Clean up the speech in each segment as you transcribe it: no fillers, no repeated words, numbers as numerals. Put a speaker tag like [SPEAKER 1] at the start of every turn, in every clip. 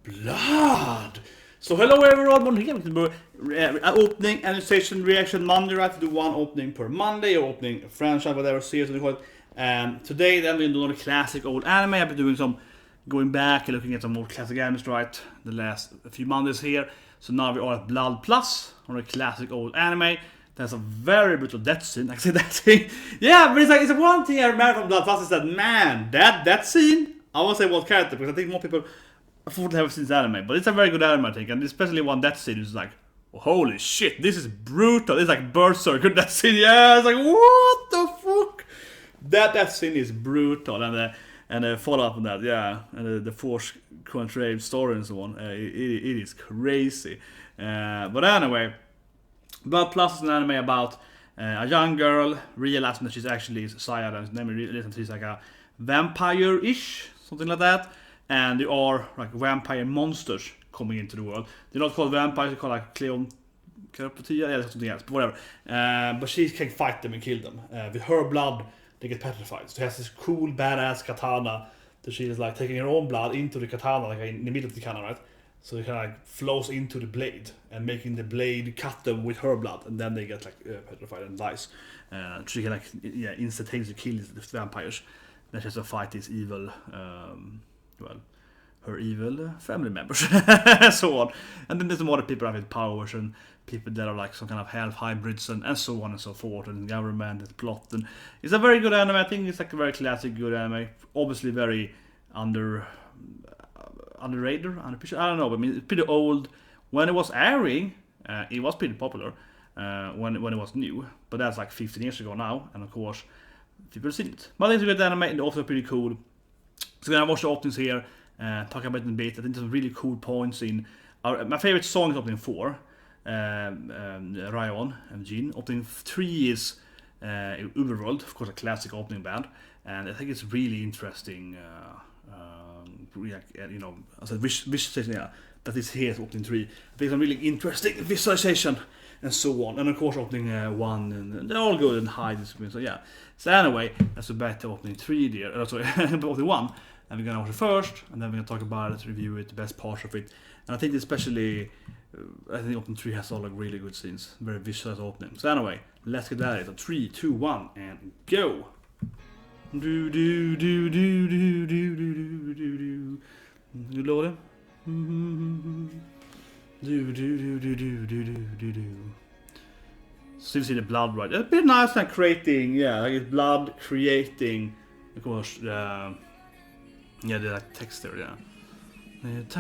[SPEAKER 1] blood. So hello everyone, here we can do opening, analyzation, reaction Monday, right? To do one opening per Monday, or opening a franchise, whatever series we call it. Today then we're doing a classic old anime. I've been doing some, going back and looking at some more classic animes, right? The last few Mondays here. So now we are at Blood Plus, on a classic old anime. There's a very brutal death scene. I can say that thing. Yeah, but it's one thing I remember from Blood Plus is that, man, that scene, I won't say what character, because I think more people unfortunately haven't seen this anime, but it's a very good anime, I think, and especially one death scene is like, oh, holy shit, this is brutal. It's like Berserker, that scene, yeah, it's like, what the fuck? That scene is brutal, and the follow-up on that, yeah, and the Force Contrave story and so on, it is crazy. But anyway, Blood Plus is an anime about a young girl realizing that she's actually Saya, and then we realize that she's like a vampire-ish, something like that. And there are like vampire monsters coming into the world. They're not called vampires, they're called like Cleopatia, yeah, something else, but whatever. But she can fight them and kill them. With her blood, they get petrified. So she has this cool, badass katana that she is like taking her own blood into the katana, like in the middle of the katana, right? So it kind of like flows into the blade and making the blade cut them with her blood, and then they get like petrified and dies. She can like instantaneously kill the vampires. Then she has to fight these evil. Her evil family members, so on. And then there's some other people with powers and people that are like some kind of half hybrids and so on and so forth, and government and plot. And it's a very good anime. I think it's like a very classic, good anime. Obviously very underrated, underappreciated. I don't know. But I mean, it's pretty old. When it was airing, it was pretty popular when it was new. But that's like 15 years ago now, and of course, people have seen it. But it's a good anime, and also pretty cool. So we're gonna watch the openings here, talk about it in a bit. I think there's really cool points in my favorite song is opening 4, Ryan and Jean. Opening 3 is Uberworld, of course a classic opening band, and I think it's really interesting. You know, as a visualization, yeah, that is here opening 3. I think it's a really interesting visualization and so on. And of course opening 1, and they're all good and high discipline. So yeah. So anyway, that's back to opening 3 there. Sorry, opening 1. And we're gonna watch it first, and then we're gonna talk about it, review it, the best parts of it. And I think especially, I think opening 3 has all like really good scenes, very visualized opening. So anyway, let's get at it. 3, 2, 1, and go. Do do do do do do do do do do. You load it. Do do do do do do do do. So you see the blood, right? It's a bit nice, like creating, yeah, like it's blood creating, of course. Yeah, the like text there, yeah. So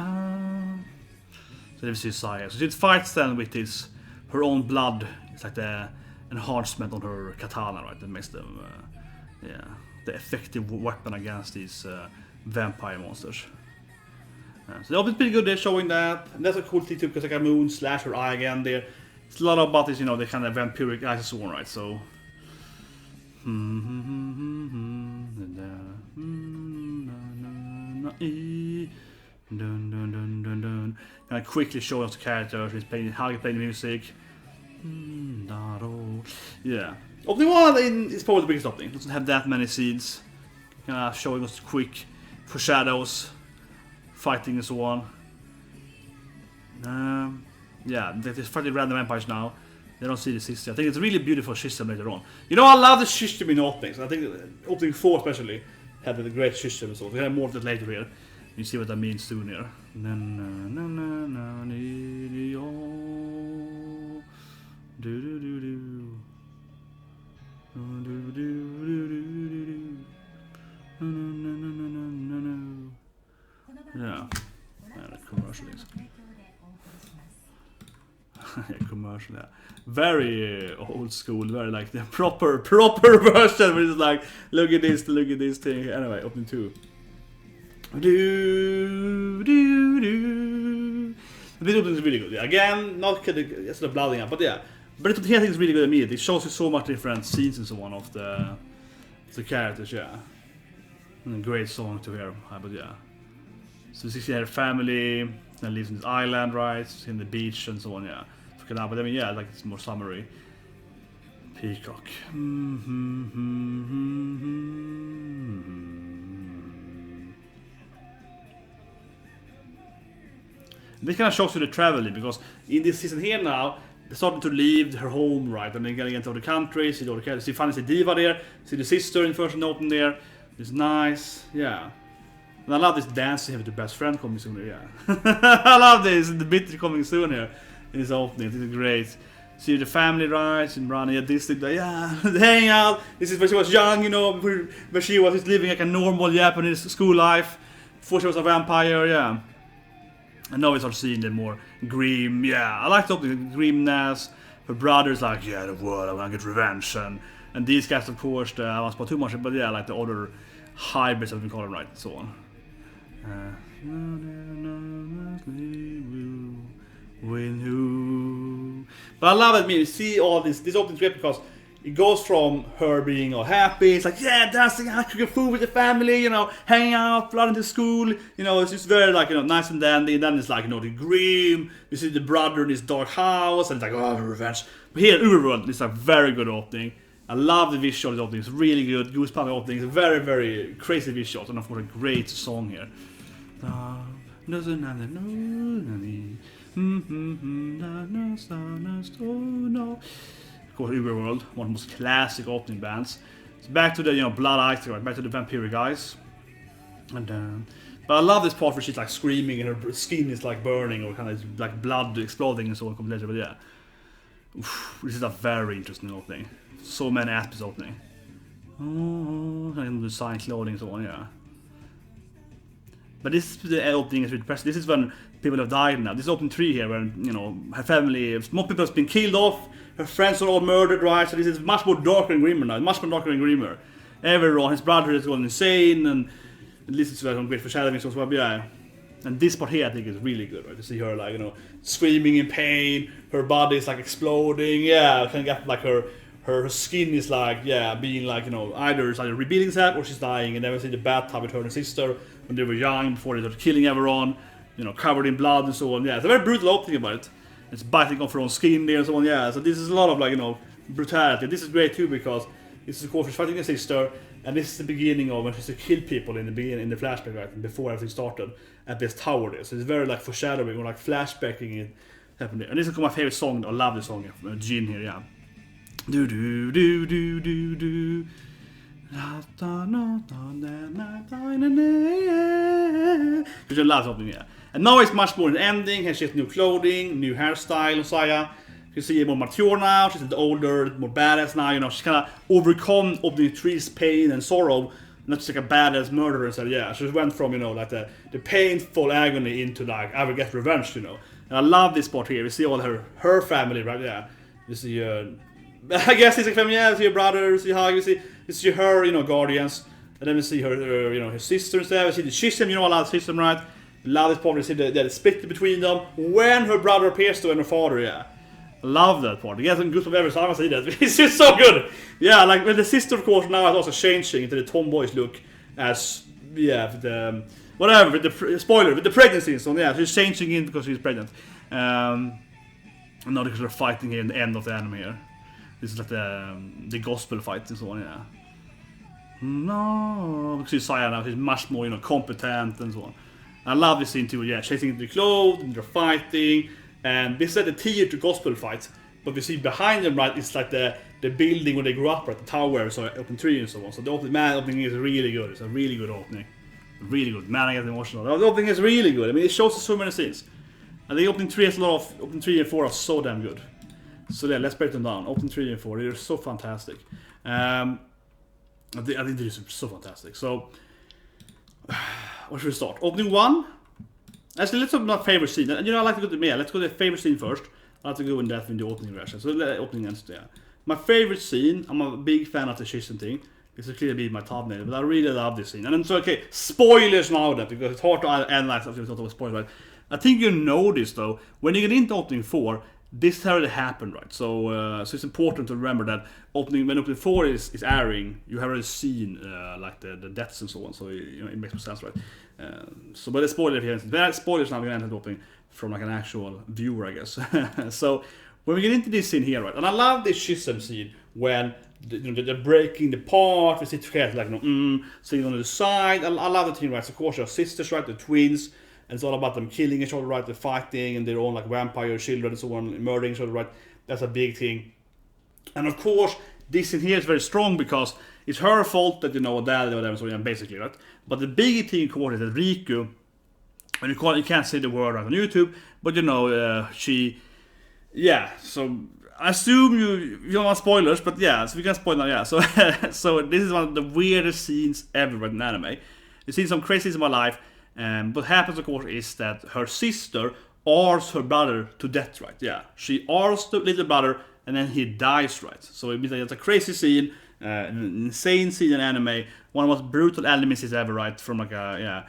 [SPEAKER 1] there we see Saya. So she fights then with her own blood. It's like the enhancement on her katana, right? That makes them, the effective weapon against these vampire monsters. So they're pretty good. They're showing that, and that's a cool thing too, because like a moon slash her eye again there. It's a lot about this, you know, the kind of vampiric eyes and so on, right? So. And quickly showing us the characters. He's playing, how he playing the music. Yeah. Opening 1 is probably the biggest opening. It doesn't have that many scenes. Showing us quick foreshadows, fighting and so on. Yeah, they're fighting random vampires now. They don't see the system. I think it's a really beautiful system later on. You know, I love the system in openings. I think opening 4 especially had a great system and so. We have more of that later here. You see what that means soon here. Yeah, the commercial is. Commercial, yeah. Very old school, very like the proper version, where it's like, look at this thing. Anyway, opening 2. Do. The video is really good. Again, not it's the blooding up, but yeah. But it here I think it's really good immediately. It shows you so much different scenes and so on of the characters, yeah. And a great song to hear, but yeah. So you see her family, that lives in this island, right? In the beach and so on, yeah. But I mean, yeah, like it's more summary. Peacock. This kind of shocks you the traveling, because in this season here now, they're starting to leave her home, right? And they're getting into the country, see finally see Diva there, see the sister in first open there. It's nice, yeah. And I love this dancing here with the best friend coming soon here, yeah. I love this, the bit coming soon here in this opening. This is great. See the family, right? And running at this thing, yeah, hang out. This is when she was young, you know, when she was just living like a normal Japanese school life before she was a vampire, yeah. And now we start seeing the more grim, yeah. I like the grimness. Her brother's like, yeah, the world, I want to get revenge. And these guys, of course, I won't spoil too much, but yeah, like the other hybrids, as we call them, right? So on. But I love it. I mean, you see all this opening great because it goes from her being all happy. It's like, yeah, dancing, cooking food with the family, you know, hanging out, running to school. You know, it's just very like, you know, nice and dandy. And then it's like, you know, the grim. You see the brother in his dark house, and it's like, oh, revenge. But here, Uberworld is a very good opening. I love the visual of the opening. It's really good. Goosebumps opening. It's a very, very crazy visual, and of course a great song here. Of course, Uberworld, one of the most classic opening bands. It's back to the, you know, Blood Ice, right? Back to the vampire guys. And but I love this part where she's like screaming and her skin is like burning or kind of like blood exploding and so on. But yeah, this is a very interesting opening. So many aspects opening. Oh, and design clothing and so on, yeah. But this the opening is really depressing. This is when people have died now. This is opening 3 here, when, you know, her family, most people have been killed off, her friends are all murdered, right? So this is much more darker and grimmer now. Much more darker and grimmer. Everyone, his brother is going insane, and this is some great foreshadowing as well. Yeah. And this part here, I think, is really good, right? To see her, like, you know, screaming in pain, her body is like exploding. Yeah, kind of get like her skin is like, yeah, being like, you know, either rebuilding itself or she's dying. And then we see the bathtub with her and her sister when they were young, before they started killing everyone, you know, covered in blood and so on. Yeah, it's a very brutal opening about it. It's biting off her own skin there and so on. Yeah, so this is a lot of, like, you know, brutality. This is great too, because this is, of course, she's fighting her sister, and this is the beginning of when she's to kill people in the beginning, in the flashback, right, before everything started at this tower there. So it's very like foreshadowing or like flashbacking it happening. And this is my favorite song. I love this song here, from Jin here, yeah. Do do do do do do. Because I love something, yeah. And now it's much more an ending. She has new clothing, new hairstyle, Saya. You see her more mature now. She's older, more badass now. You know, she's kind of overcome opening 3's pain and sorrow. Not just like a badass murderer and said, yeah. She just went from, you know, like the painful agony into like, I will get revenge, you know. And I love this part here. We see all her family, right? Yeah. You see, I guess it's like family. Yeah, you see her brother, you see how you see her, you know, guardians, and then we see her, you know, her sister and stuff. We see the schism, you know, I love the schism, right? Love this part. We see the split between them when her brother appears to her father. Yeah, love that part. I get some goosebumps every time I see that. It's just so good. Yeah, like when the sister, of course, now is also changing into the tomboyish look, as yeah, with the whatever, with the spoiler, with the pregnancy and so on. Yeah, she's changing in because she's pregnant. And now because they're fighting here in the end of the anime here. This is like the gospel fight and so on, yeah. No, because she's Saya now, she's much more, you know, competent and so on. I love this scene too, yeah, chasing into the clothes, and they're fighting, and this is like the theater gospel fight, but we see behind them, right, it's like the building where they grew up, right, the tower, so open 3 and so on. So the opening is really good. It's a really good opening. Really good. Man, I get emotional. The opening is really good. I mean, it shows us so many scenes. And the opening 3 has a lot of, opening 3 and 4 are so damn good. So yeah, let's break them down. Opening 3 and 4, they're so fantastic. I think they're so fantastic. So, where should we start? Opening 1. Actually, let's talk about my favorite scene. And you know, I like to go to let's go to the favorite scene first. I like to go in depth in the opening version. So opening and yeah. My favorite scene. I'm a big fan of the schism thing. This will clearly be my thumbnail, but I really love this scene. And then so okay, spoilers now that because it's hard to analyze after we talk about spoilers. Right? I think you know this though. When you get into opening 4. This already happened, right? So, so it's important to remember that when opening 4 is airing, you have already seen like the deaths and so on. So you know, it makes more sense, right? So, but the spoiler here, spoilers now. We're gonna enter the opening from like an actual viewer, I guess. So when we get into this scene here, right? And I love this schism scene when they're breaking the part. We see together like sitting on the side. I love the team, right? So of course, your sisters, right? The twins. and it's all about them killing each other, right? They're fighting, and their own like vampire children and so on, murdering each other, right? That's a big thing. And of course, this in here is very strong because it's her fault that dad or whatever, so basically, right? But the big thing, of course, is that Riku, and you can't say the word right on YouTube, but she, so I assume you don't want spoilers, but so we can spoil now, so so this is one of the weirdest scenes ever in anime. You've seen some crazy scenes in my life, what happens, of course, is that her sister arcs her brother to death, right? Yeah, she arcs the little brother, and then he dies, right? So it means that it's a crazy scene, an insane scene in anime, one of the most brutal anime scenes ever, right? From like a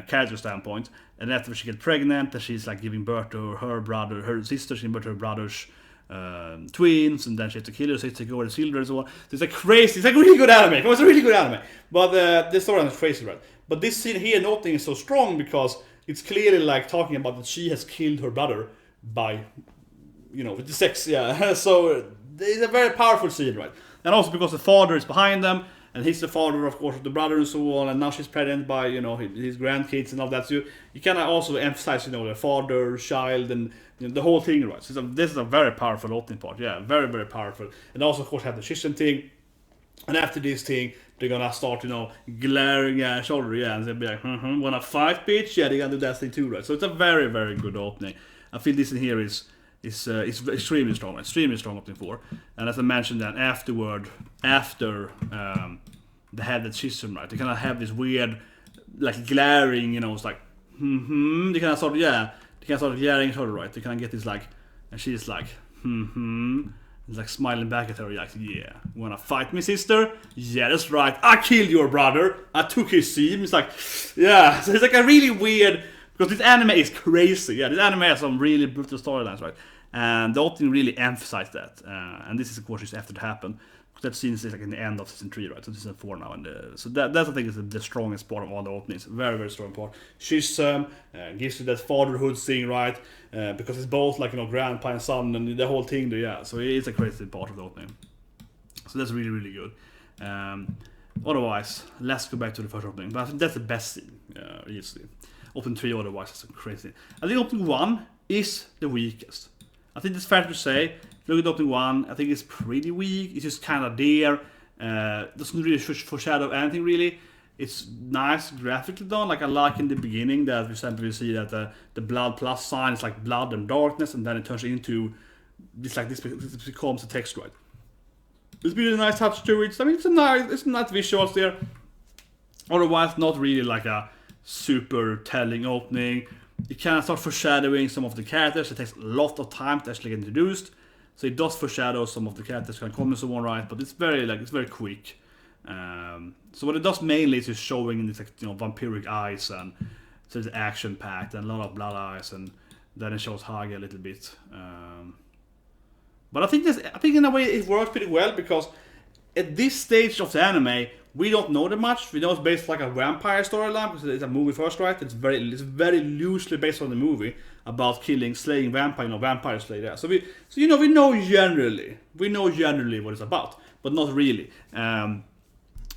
[SPEAKER 1] character standpoint. And after she gets pregnant, and she's like giving birth to her sister, she's giving birth to her brother's twins, and then she has to kill her sister, go with the children, and so on. So it's like crazy. It's like really good anime. It was a really good anime. But this story is crazy, right? But this scene here, nothing is so strong because it's clearly like talking about that she has killed her brother by, with the sex. Yeah. So it's a very powerful scene, right? And also because the father is behind them, and he's the father, of course, of the brother and so on, and now she's pregnant by, his grandkids and all that. So you kind of also emphasize, the father, child, and the whole thing, right? So this is a very powerful opening part, very, very powerful. And also, of course, have the schism thing. And after this thing, they're gonna start, glaring at each other, and they'll be like, wanna fight, bitch? Yeah, they're gonna do that thing too, right? So it's a very, very good opening. I feel this in here is extremely strong opening 4. And as I mentioned, then after they had that schism, right? They kind of have this weird, like glaring, it's like, they kind of start glaring at her, right? They kind of get this like, and she's like, it's like smiling back at her, like, yeah, you wanna fight me, sister? Yeah, that's right. I killed your brother. I took his seam. It's like, yeah. So it's like a really weird, because this anime is crazy. Yeah, this anime has some really brutal storylines, right? And the opening really emphasized that. And this is, of course, just after it happened. That scene is like in the end of season 3, right? So season 4 now, and so that's I think is the strongest part of all the openings. Very, very strong part. Schism gives you that fatherhood thing, right? Because it's both like grandpa and son, and the whole thing there. Yeah, so it's a crazy part of the opening. So that's really, really good. Otherwise, let's go back to the first opening. But I think that's the best scene, easily. Opening 3 otherwise is crazy. I think opening 1 is the weakest. I think it's fair to say. Look at opening 1, I think it's pretty weak. It's just kind of there. Doesn't really foreshadow anything really. It's nice graphically done. Like I like in the beginning that, for example, you see that the blood plus sign is like blood and darkness, and then it turns into this becomes a text, right? It's really nice touch to it. I mean, it's nice visuals there. Otherwise, not really like a super telling opening. You can start foreshadowing some of the characters. It takes a lot of time to actually get introduced. So it does foreshadow some of the characters can come and so on, right? But it's very quick. So what it does mainly is just showing these vampiric eyes, and so it's action packed and a lot of blood eyes, and then it shows Hage a little bit. But I think in a way it works pretty well because at this stage of the anime we don't know that much. We know it's based like a vampire storyline because it's a movie first, right? It's very loosely based on the movie about slaying vampire slayer. So we know generally what it's about, but not really. So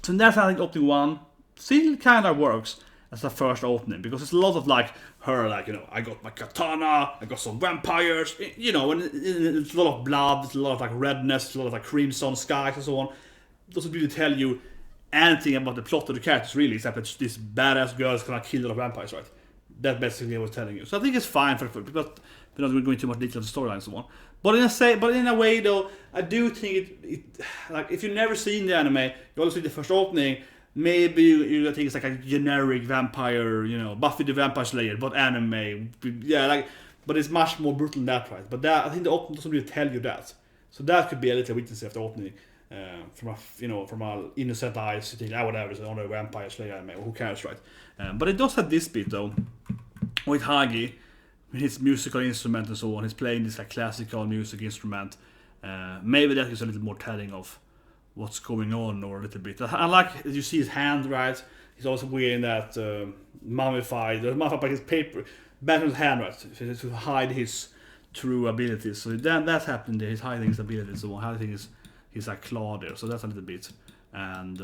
[SPEAKER 1] in that sense, I think opening 1 still kind of works as the first opening because it's a lot of like her, like I got my katana, I got some vampires, and it's a lot of blood, it's a lot of like redness, it's a lot of like crimson skies and so on. It doesn't really tell you anything about the plot of the characters really, except that this badass girl is gonna kill a lot of vampires, right? That basically was telling you. So I think it's fine because we're not going too much detail of the storyline and so on. But in a way though, I do think it like if you've never seen the anime, you only see the first opening. Maybe you think it's like a generic vampire, Buffy the Vampire Slayer, but anime. Yeah, but it's much more brutal than that, right? But I think the opening doesn't really tell you that. So that could be a little weakness of the opening. From our innocent eyes, you think, whatever, it's another Vampire Slayer anime, or who cares, right? But it does have this bit though, with Hage, with his musical instrument and so on. He's playing this like classical music instrument. Maybe that is a little more telling of what's going on, or a little bit. I like you see his hand, right? He's also wearing that mummified by his paper, Batman's hand, right? To hide his true abilities. So that's happening there. He's hiding his abilities, so hiding his like claw there. So that's a little bit and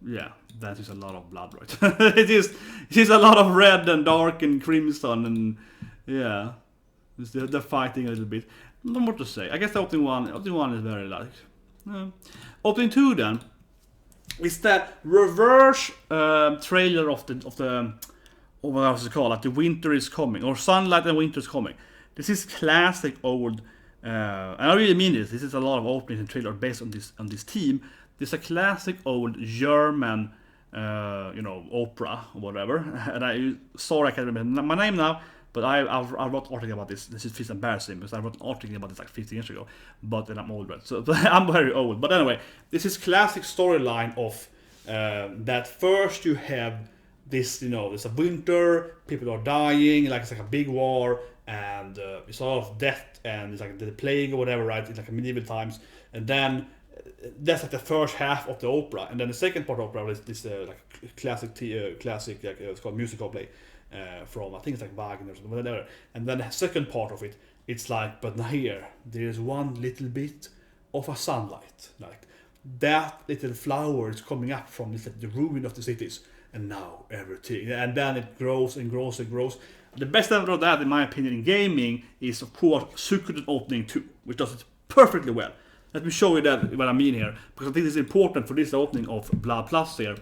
[SPEAKER 1] yeah, that is a lot of blood, right? it is a lot of red and dark and crimson, and yeah, they're fighting a little bit. Not more to say. I guess the opening one is very like. Opening 2 then is that reverse trailer of the what else it called? Like the winter is coming, or sunlight and winter is coming. This is classic old, and I really mean this. This is a lot of openings and trailers based on this theme. This is a classic old German, opera or whatever. And I can't remember my name now, but I wrote an article about this. This feels embarrassing because I wrote an article about this like 15 years ago. But then I'm old, right? So I'm very old. But anyway, this is classic storyline of that first you have this, there's a winter, people are dying, like it's like a big war, and it's a lot of death, and it's like the plague or whatever, right? It's like a medieval times, and then that's like the first half of the opera, and then the second part of the opera is this like classic like it's called musical play from I think it's like Wagner or something, whatever. And then the second part of it, it's like, but now here there is one little bit of a sunlight, like that little flower is coming up from this, like, the ruin of the cities. And now everything, and then it grows and grows and grows. The best ever of that, in my opinion, in gaming is of course Suikoden Opening 2, which does it perfectly well. Let me show you that what I mean here, because I think it's important for this opening of Blood Plus here.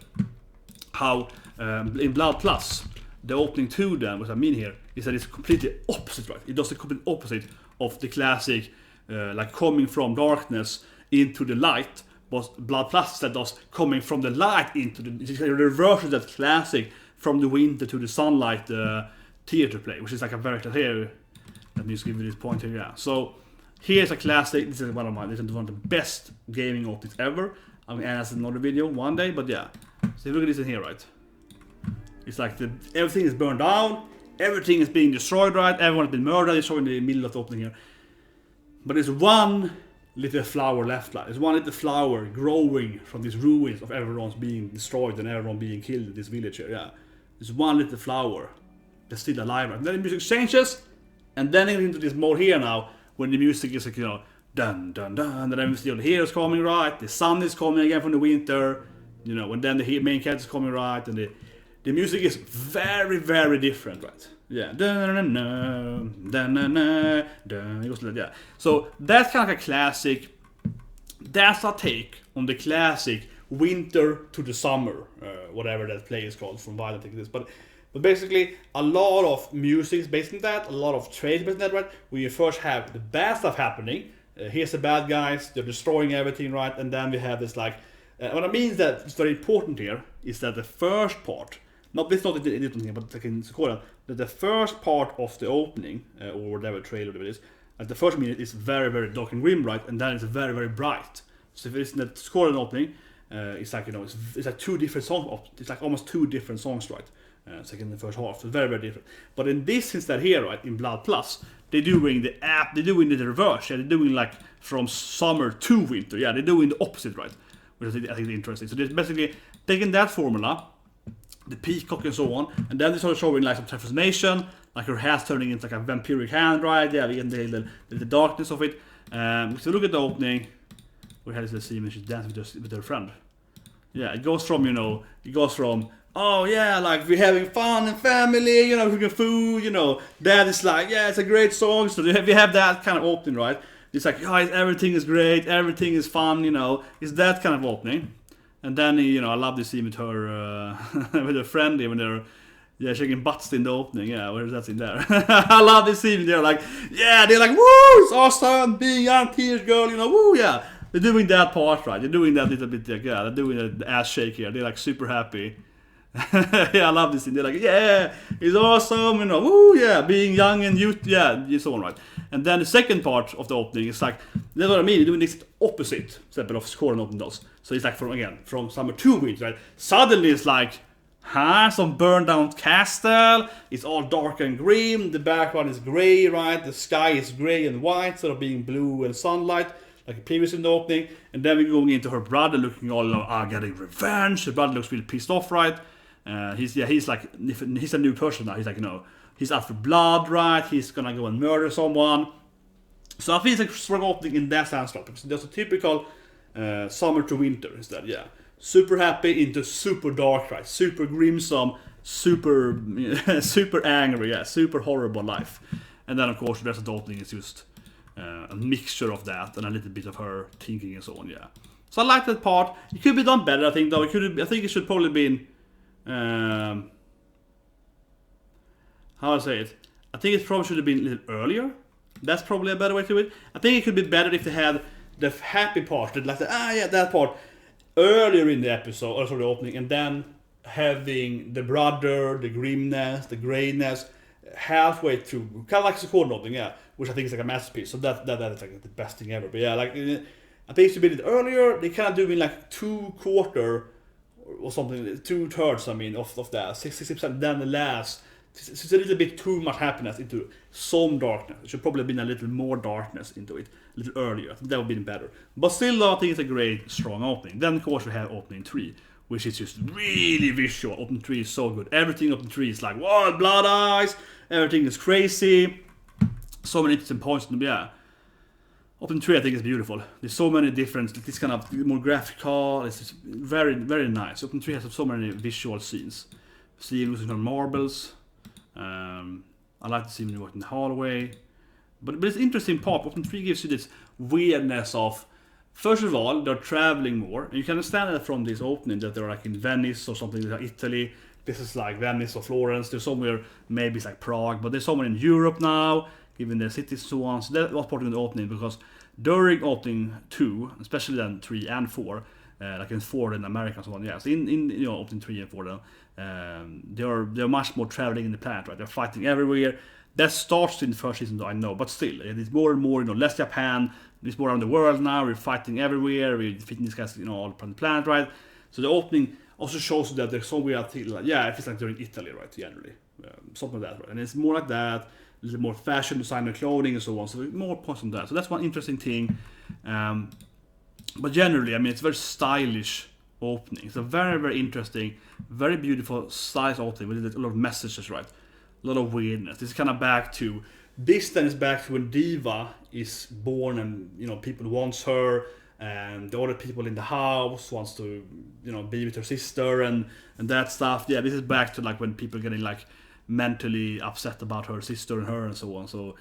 [SPEAKER 1] How in Blood Plus, the opening 2 then, what I mean here is that it's completely opposite, right? It does the complete opposite of the classic, like coming from darkness into the light. Blood Plus that does coming from the light into the reverse of that classic from the winter to the sunlight theater play, which is like a very here. Let me just give you this point here. Yeah. So here's a classic. This is one of the best gaming openings ever. I mean, as another video one day, but yeah. So look at this in here, right? It's like everything is burned down, everything is being destroyed, right? Everyone has been murdered. It's showing the middle of the opening here, but there's one little flower left, like there's one little flower growing from these ruins of everyone's being destroyed and everyone being killed in this village here. Yeah, there's one little flower that's still alive, right? And then the music changes, and then into this mode here now, when the music is like, dun dun dun, and then the hero's coming, right? The sun is coming again from the winter, and then the main character is coming, right? And the music is very, very different, right? Yeah, it goes like that. So that's kind of like a classic. That's a take on the classic winter to the summer, whatever that play is called from Wild. I think it is, but basically a lot of music is based on that. A lot of trades based on that, right? Where you first have the bad stuff happening. Here's the bad guys. They're destroying everything, right? And then we have this like. What I mean is that it's very important here is that the first part. This is not the editing here, but like in Suikoden, that the first part of the opening, or whatever trailer it is, at the first minute is very, very dark and grim, right? And then it's very, very bright. So if it's in the Suikoden opening, it's like, it's like two different songs. It's like almost two different songs, right? It's like in the first half. So very, very different. But in this instead here, right, in Blood Plus, they're doing the reverse. Yeah, they're doing like from summer to winter. Yeah, they're doing the opposite, right? Which I think is interesting. So they're basically taking that formula, the peacock and so on, and then they start showing like some transformation, like her hair's turning into like a vampiric hand, right? Yeah, we get the darkness of it. So look at the opening. We had this scene when she's dancing with her friend. Yeah, it goes from oh yeah, like we're having fun and family, cooking food, Dad is like, yeah, it's a great song. So we have that kind of opening, right? It's like, oh, everything is great, everything is fun, It's that kind of opening. And then, I love this scene with her, with her friend when they're shaking butts in the opening. Yeah, where's that scene there? I love this scene. They're like, woo, it's awesome, being young teenage girl, woo, yeah. They're doing that part, right? They're doing that little bit, like, yeah, they're doing the ass shake here. They're like super happy. Yeah, I love this scene. They're like, yeah, it's awesome, woo, yeah, being young and youth, yeah, so on, right? And then the second part of the opening is like, that's what I mean, they're doing this opposite step of Suikoden opening does. So it's like from summer to winter, right? Suddenly it's like, some burned down castle, it's all dark and grim, the background is grey, right? The sky is grey and white instead of being blue and sunlight, like previous in the opening. And then we're going into her brother looking all getting revenge. The brother looks really pissed off, right? He's a new person now. He's like, he's after blood, right? He's gonna go and murder someone. So I think it's a strong opening in that sense, because there's a typical summer to winter instead, yeah. super happy into super dark, right? Super gruesome, super super angry, yeah, super horrible life. And then of course the rest of the opening is just a mixture of that and a little bit of her thinking and so on, yeah. So I like that part. It could be done better, I think, though. I think it should probably been how I say it. I think it probably should have been a little earlier. That's probably a better way to do it. I think it could be better if they had the happy part, like that part, earlier in the episode, or sorry, the opening, and then having the brother, the grimness, the grayness halfway through, kind of like the chord opening, yeah, which I think is like a masterpiece. So that is like the best thing ever. But yeah, like I think it should be a bit earlier. They kind of do in like 2/4 or something, 2/3. I mean, of that 60%. Then the last. It's a little bit too much happiness into some darkness. It should probably have been a little more darkness into it, a little earlier. I think that would have been better. But still, I think it's a great, strong opening. Then, of course, we have opening 3, which is just really visual. Opening 3 is so good. Everything opening 3 is like, whoa, blood eyes. Everything is crazy. So many interesting points. Yeah. Opening 3, I think, is beautiful. There's so many different, this kind of more graphical. It's just very, very nice. Opening 3 has so many visual scenes. Seeing losing on marbles. I like to see him walk in the hallway, but it's interesting part. Opening 3 gives you this weirdness of, first of all, they're traveling more, and you can understand that from this opening that they're like in Venice or something like Italy. This is like Venice or Florence. There's somewhere, maybe it's like Prague, but there's somewhere in Europe now, given the cities and so on. So that was part of the opening, because during opening 2, especially then 3 and 4, like in 4 in America and so on, yeah. So in opening 3 and 4 then. They're much more traveling in the planet, right? They're fighting everywhere. That starts in the first season, though, I know, but still, it's more and more, less Japan. It's more around the world now. We're fighting everywhere. We're defeating these guys, all around the planet, right? So the opening also shows that there's somewhere, like, yeah, if it's like during Italy, right? Generally, something like that, right? And it's more like that, a little more fashion designer clothing and so on. So more points on that. So that's one interesting thing. But generally, I mean, it's very stylish opening. It's a very, very interesting, very beautiful style opening with a lot of messages, right? A lot of weirdness. This is kind of back to, this then is back to when Diva is born and, people wants her, and the other people in the house wants to, be with her sister and that stuff. Yeah, this is back to like when people are getting like mentally upset about her sister and her and so on. So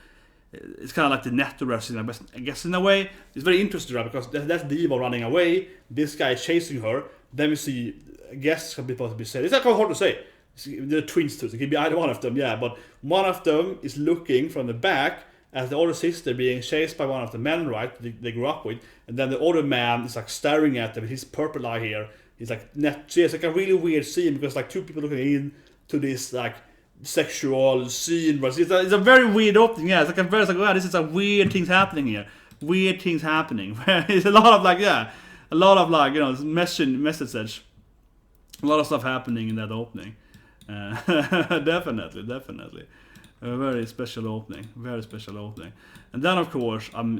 [SPEAKER 1] it's kind of like the netto, I guess, in a way. It's very interesting, right? Because that's Diva running away. This guy is chasing her. Then we see, I guess, some people be said. It's not hard to say. They're twins too. So it could be either one of them, yeah. But one of them is looking from the back as the other sister being chased by one of the men, right? They grew up with, and then the other man is like staring at them with his purple eye here. He's like so it's like a really weird scene, because like two people looking into this like sexual scene, but it's a very weird opening. Yeah, it's like wow, this is a weird things happening here. Weird things happening. It's a lot of message. A lot of stuff happening in that opening. Definitely. A very special opening. And then of course, I'm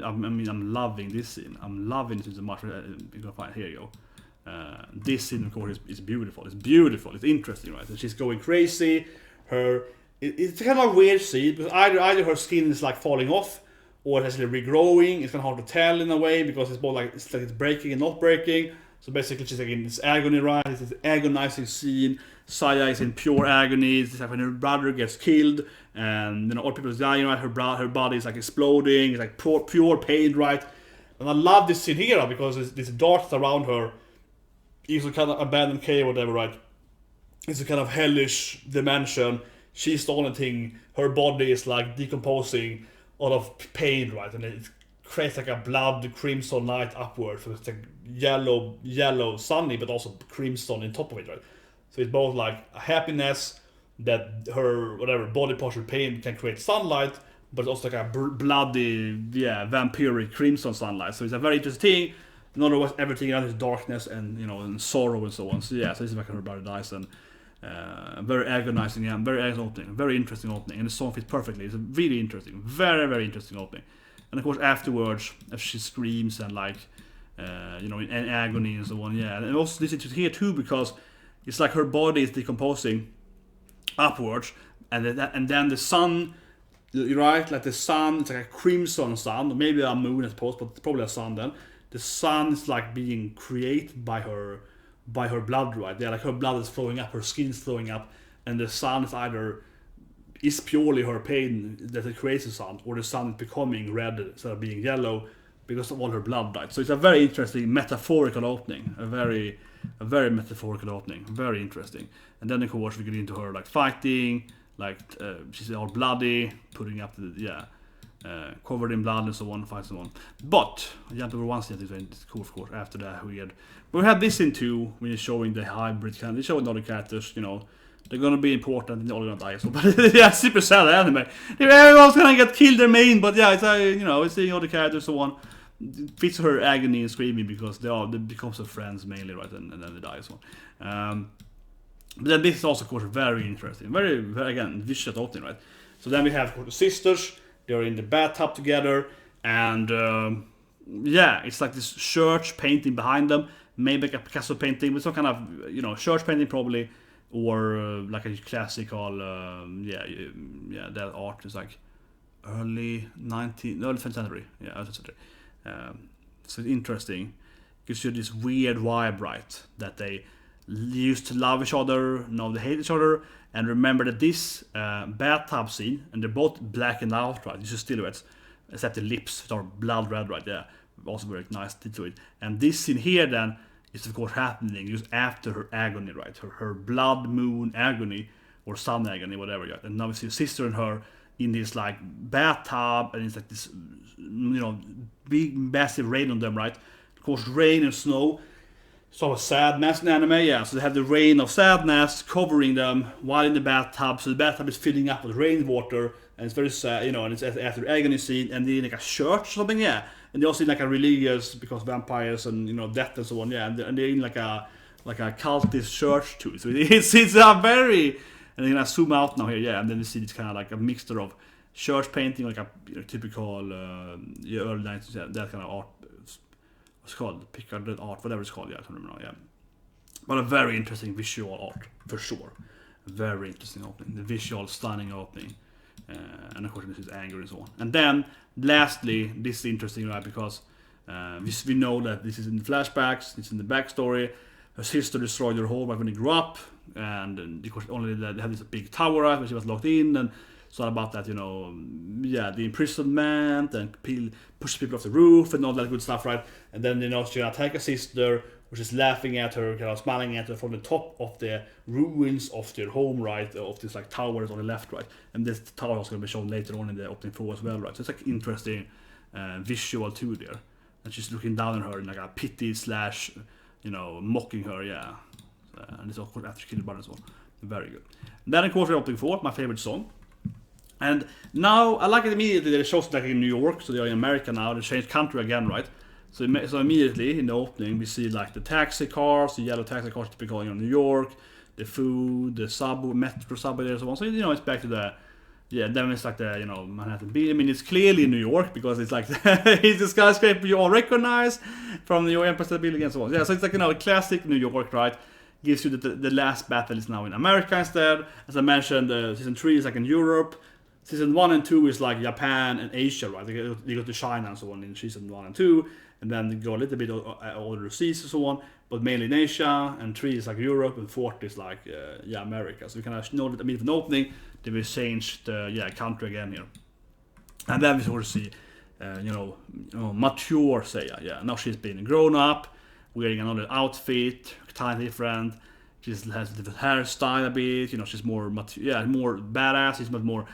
[SPEAKER 1] loving this scene. I'm loving it so much. You're gonna find, here you go. This scene, of course, is beautiful. It's interesting, right? And she's going crazy. It's kind of a weird scene, because either her skin is like falling off, or it's actually regrowing. It's kind of hard to tell in a way, because it's both like it's breaking and not breaking. So basically, she's like in this agony, right? It's this agonizing scene. Saya is in pure agony. It's like when her brother gets killed, and all people are dying, right? Her body is like exploding. It's like pure pain, right? And I love this scene here, because this dark around her is a kind of abandoned cave or whatever, right? It's a kind of hellish dimension. She's the only thing. Her body is like decomposing out of pain, right? And it creates like a blood crimson light upward. So it's like yellow sunny, but also crimson on top of it, right? So it's both like a happiness that her body partial pain can create sunlight, but also like a bloody, vampiric crimson sunlight. So it's a very interesting thing. In other words, everything else is darkness and and sorrow and so on. So yeah, so this is like her brother dies, and very agonizing, very interesting opening, and the song fits perfectly. It's a really interesting, very, very interesting opening. And of course afterwards, as she screams and like in agony and so on, yeah. And also this is here too, because it's like her body is decomposing upwards, and then the sun, right? Like the sun, it's like a crimson sun, or maybe a moon, I suppose, but it's probably a sun then. The sun is like being created by her by her blood, right? Yeah, like her blood is flowing up, her skin's flowing up, and the sun is either is purely her pain that it creates the sun, or the sun is becoming red instead of being yellow because of all her blood, right? So it's a very interesting metaphorical opening, a very metaphorical opening, very interesting. And then of course we get into her like fighting, like she's all bloody, putting up the covered in blood and so on, fights and so on. But jump over one scene, it's cool, of course. After that we had this in 2 when you're showing the hybrid kind. They showing all the characters, you know. They're gonna be important and they're all gonna die. So, but yeah, super sad anime. Everyone's gonna get killed their main, but yeah, it's you know, it's seeing all the characters and so on. It fits her agony and screaming because they become so friends mainly, right? And then they die and so on. But then this is also, of course, very interesting. Very again, vicious opening, right? So then we have, of course, the sisters. They're in the bathtub together, and yeah, it's like this church painting behind them, maybe like a Picasso painting with some kind of, you know, church painting probably, or like a classical, that art is like early 20th century, early 20th century. So it's interesting. Gives you this weird vibe, right? That they used to love each other, now they hate each other. And remember that this bathtub scene, and they're both blackened out, right? These are silhouettes, except the lips are blood red, right? Yeah, also very nice to it. And this scene here then is of course happening just after her agony, right? Her blood moon agony, or sun agony, whatever. Yeah. And now we see a sister and her in this like bathtub, and it's like this, you know, big massive rain on them, right? Of course, rain and snow. Sort of sadness in anime, yeah. So they have the rain of sadness covering them while in the bathtub. So the bathtub is filling up with rainwater, and it's very sad, you know. And it's after the agony scene, and they're in like a church or something, yeah. And they also in like a religious, because vampires and, you know, death and so on, yeah. And they're in like a cultist church too. So it's a very, and then I zoom out now here, yeah. And then you see it's kind of like a mixture of church painting, like a, you know, typical early 90s, yeah, that kind of art. What's it called? Picarded art, whatever it's called, yeah, I don't remember now, yeah. But a very interesting visual art, for sure. Very interesting opening. The visual, stunning opening. And of course this is anger and so on. And then, lastly, this is interesting, right, because we know that this is in the flashbacks, it's in the backstory. Her sister destroyed her home when they grew up, and of course only they had this big tower, right, where she was locked in, and it's all about that, you know, yeah, the imprisonment and push people off the roof and all that good stuff, right? And then, you know, she's gonna attack her sister, which is laughing at her, kind of smiling at her from the top of the ruins of their home, right? Of this like towers on the left, right? And this tower is gonna be shown later on in the opening 4 as well, right? So it's like interesting visual too there. And she's looking down on her in like a pity slash, you know, mocking her, yeah. And it's of course after she killed her brother as well. Very good. And then of course we're opening 4, my favorite song. And now, I like it immediately that it shows like in New York, so they're in America now, they changed country again, right? So immediately, in the opening, we see like the taxi cars, the yellow taxi cars typical, you know, New York, the food, the subway, metro subway there and so on. So, you know, it's back to the, yeah, then it's like the, you know, Manhattan Beach. I mean, it's clearly New York, because it's like, it's the skyscraper you all recognize from the Empire State Building and so on. Yeah, so it's like, you know, a classic New York, right? Gives you the last battle is now in America instead. As I mentioned, season 3 is like in Europe. Season 1 and 2 is like Japan and Asia, right? They go to China and so on in season 1 and 2, and then they go a little bit overseas and so on, but mainly in Asia. And 3 is like Europe, and 4 is like America. So we kind of know that immediately from the opening they will change the country again here, and then we sort of see mature Seiya. Yeah, now she's been grown up, wearing another outfit, tiny different. She has a different hairstyle a bit. You know, she's more more badass. She's much more.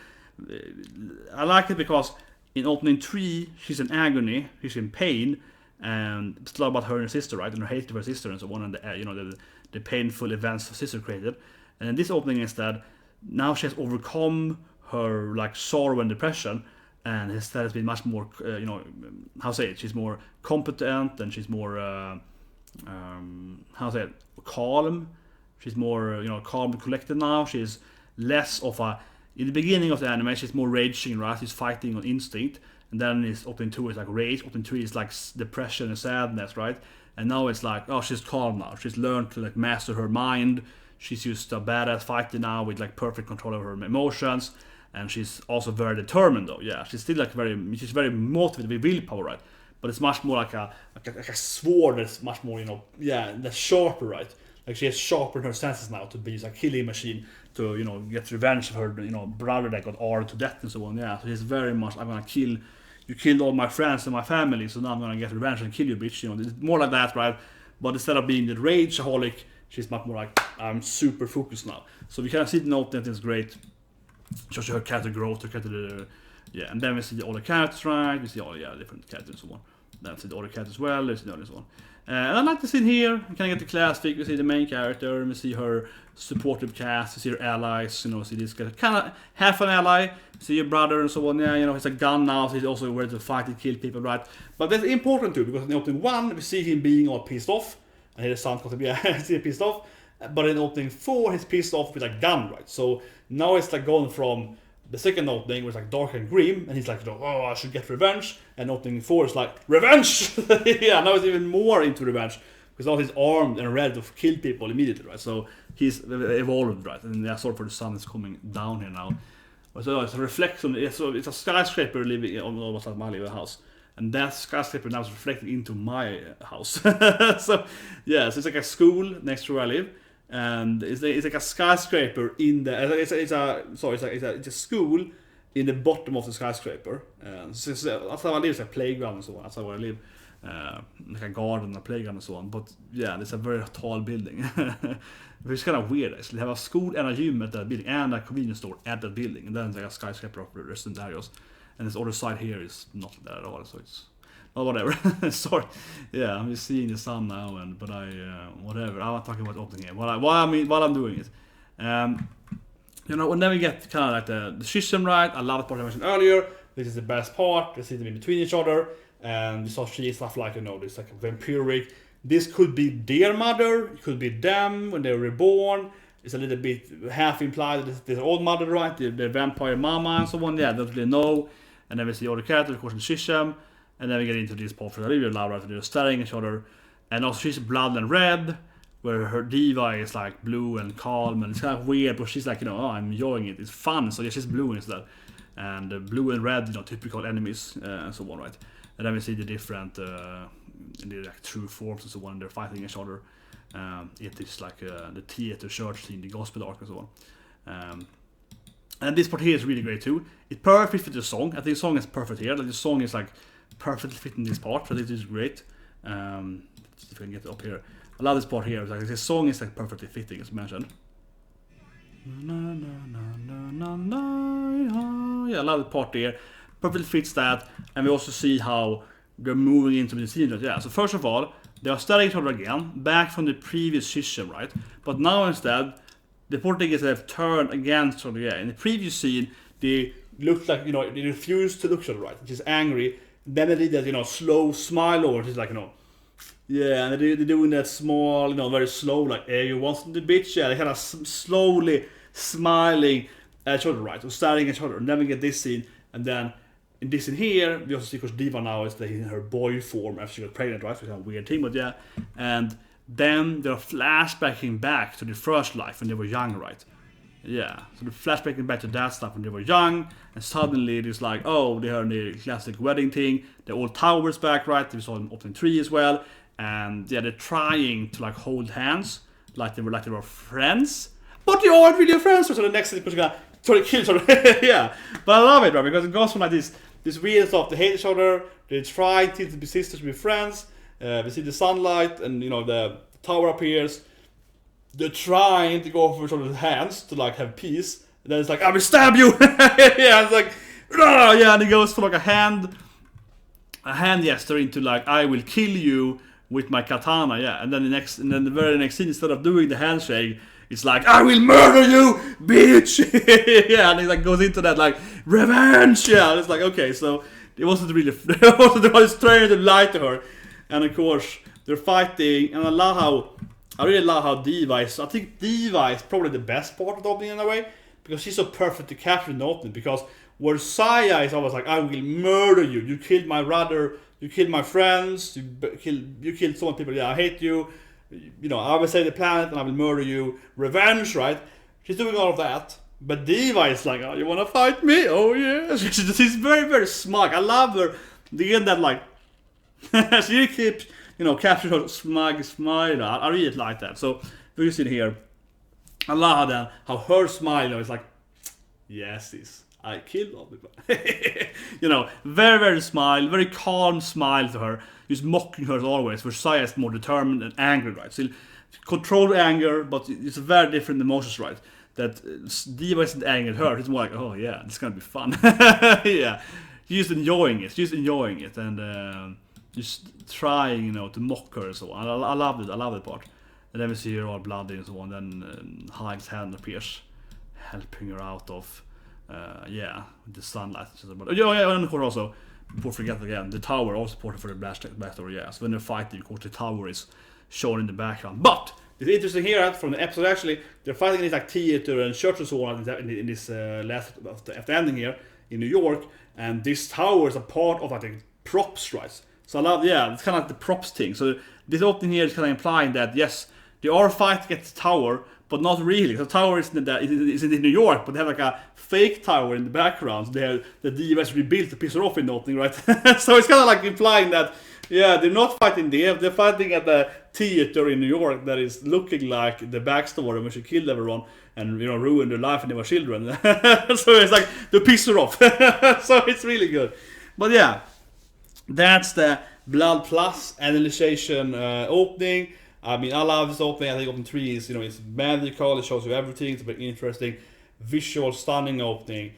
[SPEAKER 1] I like it because in opening 3 she's in agony, she's in pain, and it's a lot about her and her sister, right, and her hate of her sister and so on, and the painful events her sister created. And in this opening instead, now she has overcome her like sorrow and depression, and instead has been much more she's more competent, and she's more calm. She's more calm and collected now. She's less of a. In the beginning of the anime, she's more raging, right? She's fighting on instinct, and then it's opening 2 is like rage. Opening 3 is like depression and sadness, right? And now it's like, oh, she's calm now. She's learned to like master her mind. She's just a badass fighter now with like perfect control of her emotions, and she's also very determined though. Yeah, she's still like she's very motivated with willpower, right? but it's much more like a sword that's much more, you know, that's sharper, right? Like she has sharpened her senses now to be like a killing machine to, you know, get revenge of her, you know, brother that got armed to death and so on. Yeah, so he's very much, I'm gonna kill, you killed all my friends and my family, so now I'm gonna get revenge and kill you, bitch. You know, it's more like that, right? But instead of being the rageaholic, she's much more like, I'm super focused now. So we kind of see the note that is great. Shows you her character growth, her character, and then we see all the characters, right? We see all different characters and so on. Then we see the other characters as well, we see the other one. And I like the scene here. You can get the classic. We see the main character, we see her supportive cast, we see her allies, you know, see this guy, kind of half an ally, see your brother and so on. Yeah, you know, he's a gun now, so he's also ready to fight and kill people, right? But that's important too, because in opening 1, we see him being all pissed off, and here the sound comes to be see him pissed off. But in opening 4, he's pissed off with a gun, right? So now it's like going from the second opening, where it's like dark and grim, and he's like, oh, I should get revenge. And opening 4 is like, revenge! Yeah, now it's even more into revenge, because now he's armed and ready to kill people immediately, right? So he's evolved, right? And yeah, sorry for the sun is coming down here now. So it's a reflection, it's a skyscraper living on almost like my living house. And that skyscraper now is reflected into my house. So yeah, so it's like a school next to where I live. And it's like a skyscraper in the it's a school in the bottom of the skyscraper. So that's how I live. It's a playground and so on. That's how I live, like a garden, a playground and so on. But yeah, it's a very tall building. It's kind of weird actually. They have a school and a gym at that building and a convenience store at that building, and then it's like a skyscraper of resident areas. And this other side here is not there at all. So it's. Oh, whatever. Sorry. Yeah, I'm just seeing the sun now, but whatever. I'm not talking about opening here. What I'm doing is, you know, and then we get kind of like the schism, right? I love the part I mentioned earlier. This is the best part. We see them in between each other, and we saw stuff like, you know, this like a vampiric. This could be their mother. It could be them when they were reborn. It's a little bit half implied that their old mother, right? Their vampire mama and so on. Yeah, don't really know. And then we see other characters, of course, in schism. And then we get into this part that I really love, right? They're staring at each other. And also she's blood and red, where her diva is like blue and calm. And it's kind of weird, but she's like, you know, oh, I'm enjoying it. It's fun. So yeah, she's blue instead. And blue and red, you know, typical enemies and so on, right? And then we see the different, in the like, true forms and so on. They're fighting each other. It is like the theater, church scene, the gospel arc and so on. And this part here is really great too. It perfectly fits the song. I think the song is perfect here. Like the song is like perfectly fitting this part, so this is great. Let's see if I can get it up here. I love this part here. Like this song is like perfectly fitting, as mentioned. Yeah, I love the part there. Perfectly fits that, and we also see how they're moving into the scene. Yeah. So first of all, they are staring each other again, back from the previous schism, right? But now instead, the important thing is they've turned against each other. Yeah. In the previous scene, they looked like, you know, they refused to look at each other, right? Which is angry. Then they did that, you know, slow smile over. It's like, you know, yeah, and they're doing that small, you know, very slow, like, hey, you want some the bitch? Yeah, they kind of slowly smiling at each other, right? So staring at each other. And then we get this scene, and then in this scene here, we also see, because Diva now is in her boy form after she got pregnant, right? Which is a weird thing, but yeah. And then they're flashbacking back to the first life when they were young, right? Yeah, so they're flashbacking back to that stuff when they were young, and suddenly it's like, oh, they heard the classic wedding thing, the old towers back, right? We saw them opening 3 as well, and yeah, they're trying to like hold hands, like they were friends, but they aren't really friends. So the next thing is gonna try to kill each other. Yeah, but I love it, right? Because it goes from like this weird stuff. They hate each other. They try to be sisters, to be friends. We see the sunlight, and you know the tower appears. They're trying to go for each other's hands to like have peace. And then it's like, I will stab you. Yeah, it's like, oh, yeah, and it goes for like a hand gesture into like, I will kill you with my katana. Yeah, and then the very next scene, instead of doing the handshake, it's like, I will murder you, bitch. Yeah, and it like goes into that like revenge. Yeah, and it's like, okay, so it wasn't really, it was trying to lie to her, and of course they're fighting, and I really love how Diva is. I think Diva is probably the best part of the opening in a way, because she's so perfect to capture the opening. Because where Saya is always like, I will murder you. You killed my brother. You killed my friends. You killed so many people. Yeah, I hate you. You know, I will save the planet and I will murder you. Revenge, right? She's doing all of that. But Diva is like, oh, you want to fight me? Oh, yeah. She's very, very smug. I love her. Again, that like So you keep, capture her smug smile. I really like that. So you see here, I love how her smile is like, yes, this I killed all people. Very, very smile, very calm smile to her. Just mocking her as always. Versailles is more determined and angry, right? Still control anger, but it's a very different emotions, right? That Diva isn't angry at her. It's more like, oh yeah, it's gonna be fun. Yeah, she's just enjoying it, and just trying, to mock her and so on. I love it. I love that part. And then we see her all bloody and so on. Then Hyde's hand appears, helping her out of, with the sunlight. But and of course also, before forget again, the tower also supported for the backstory. Yeah, so when they're fighting, of course, the tower is shown in the background. But it's interesting here from the episode. Actually, they're fighting in this like theater and church and so on in this last after ending here in New York, and this tower is a part of like the props, right? So I love, it's kind of like the props thing. So this opening here is kind of implying that yes, they are fighting against the tower, but not really. The tower isn't in New York, but they have like a fake tower in the background. So they have the Diva rebuilt to piss her off in the opening, right? So it's kind of like implying that they're not fighting there. They're fighting at the theater in New York that is looking like the backstory when she killed everyone and ruined their life when they were children. So it's like they piss her off. So it's really good. But yeah, that's the Blood Plus Analyzation opening. I mean, I love this opening. I think opening 3 is, it's magical. It shows you everything. It's a very interesting, visual, stunning opening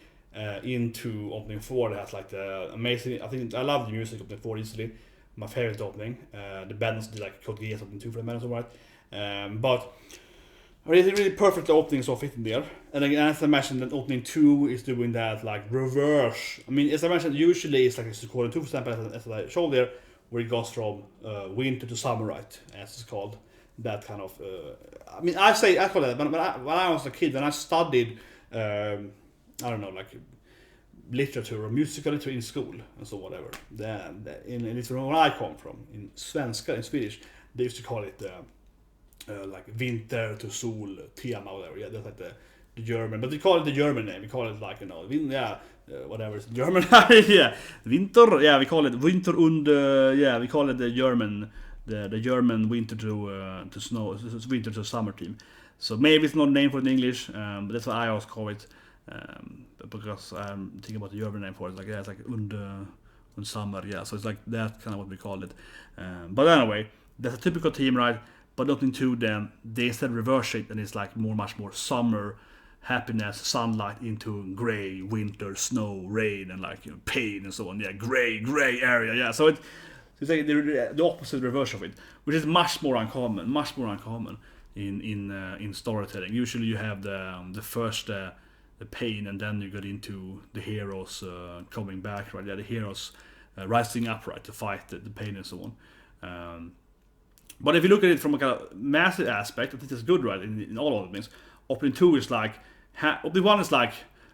[SPEAKER 1] into opening 4. That has like the amazing. I love the music of opening 4 easily. My favorite opening. The bands did like Code Geass opening 2 for the bands, right? But really perfect opening so fitting there. And again, as I mentioned, that opening 2 is doing that like reverse. I mean, as I mentioned, usually it's like it's recording 2 for example, as I showed there, where it goes from winter to summer, right? As it's called. That kind of. I mean, I call it that. When I was a kid, when I studied, I don't know, like literature or musical literature in school and so whatever. In where I come from, in Svenska, in Swedish, they used to call it like winter to sol tema, whatever. Yeah, that's like the German, but we call it the German name. We call it like whatever it's German. Yeah, winter. Yeah, we call it winter und. We call it the German, the German winter to snow, winter to summer team. So maybe it's not a name for it in English, but that's what I always call it. Because I'm thinking about the German name for it. It's like und summer. Yeah, so it's like that kind of what we call it. But anyway, that's a typical team, right? But nothing to them. They instead reverse it, and it's like much more summer. Happiness, sunlight into gray, winter, snow, rain, and like pain and so on. Yeah, gray area. Yeah, so it's like the opposite reverse of it, which is much more uncommon in storytelling. Usually you have the first the pain, and then you get into the heroes coming back, right? Yeah, the heroes rising up, right, to fight the pain and so on. But if you look at it from a kind of massive aspect, I think it's good, right? In all of it means opening 2 is like. Opening 1 is like,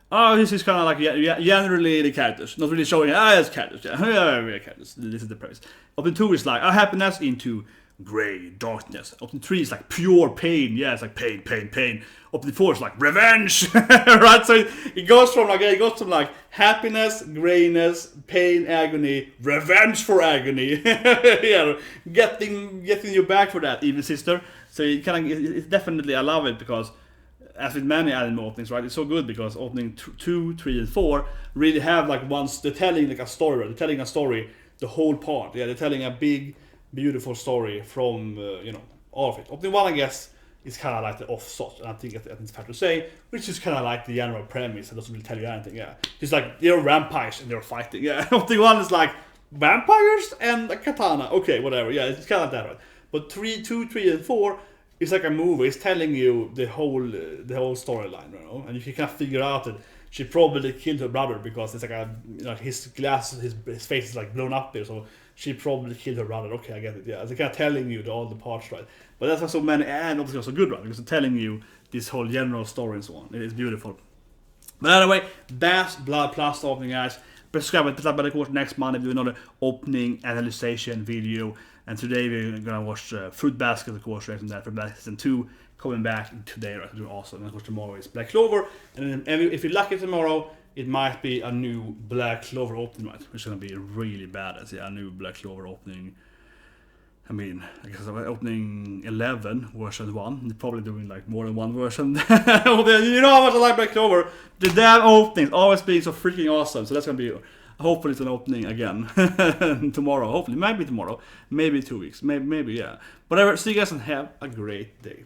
[SPEAKER 1] this is kind of like generally the characters, not really showing, it's characters, characters. This is the premise. Opening 2 is like happiness into gray darkness. Opening 3 is like pure pain. Yeah, it's like pain. Opening 4 is like revenge, right? So it goes from like happiness, grayness, pain, agony, revenge for agony. Yeah, getting you back for that, evil sister. So it's definitely, I love it because. As with many anime openings, right? It's so good because opening 2, 3, and 4 really have like they're telling like a story. They're telling a story, the whole part. Yeah, they're telling a big, beautiful story from all of it. Opening 1, I guess, is kind of like the off-shot, and I think it's fair to say, which is kind of like the general premise. It doesn't really tell you anything. Yeah, it's like they're vampires and they're fighting. Yeah, opening 1 is like vampires and a katana. Okay, whatever. Yeah, it's kind of like that, right? But 2, 3, and 4. It's like a movie. It's telling you the whole storyline, and if you can figure out that she probably killed her brother because it's like his glass, his face is like blown up there, so she probably killed her brother. Okay, I get it. Yeah, it's kind of telling you all the parts, right? But that's why so many, and obviously also good, right? Because it's telling you this whole general story and so on. It is beautiful. But anyway, that's Blood Plus opening, guys. Subscribe to the course next Monday. We do another opening analyzation video. And today we're gonna watch Fruit Basket, of course, right from that for Season 2 coming back today, right? Doing awesome. And of course tomorrow is Black Clover. And then if you're lucky tomorrow, it might be a new Black Clover opening, right? Which is gonna be really badass. Yeah, a new Black Clover opening. I mean, I guess I'm opening 11 version 1. They're probably doing like more than one version. You know how much I like Black Clover. The damn openings always being so freaking awesome. So that's gonna be, hopefully it's an opening again tomorrow. Hopefully, maybe tomorrow, maybe 2 weeks, maybe yeah. Whatever. See you guys and have a great day.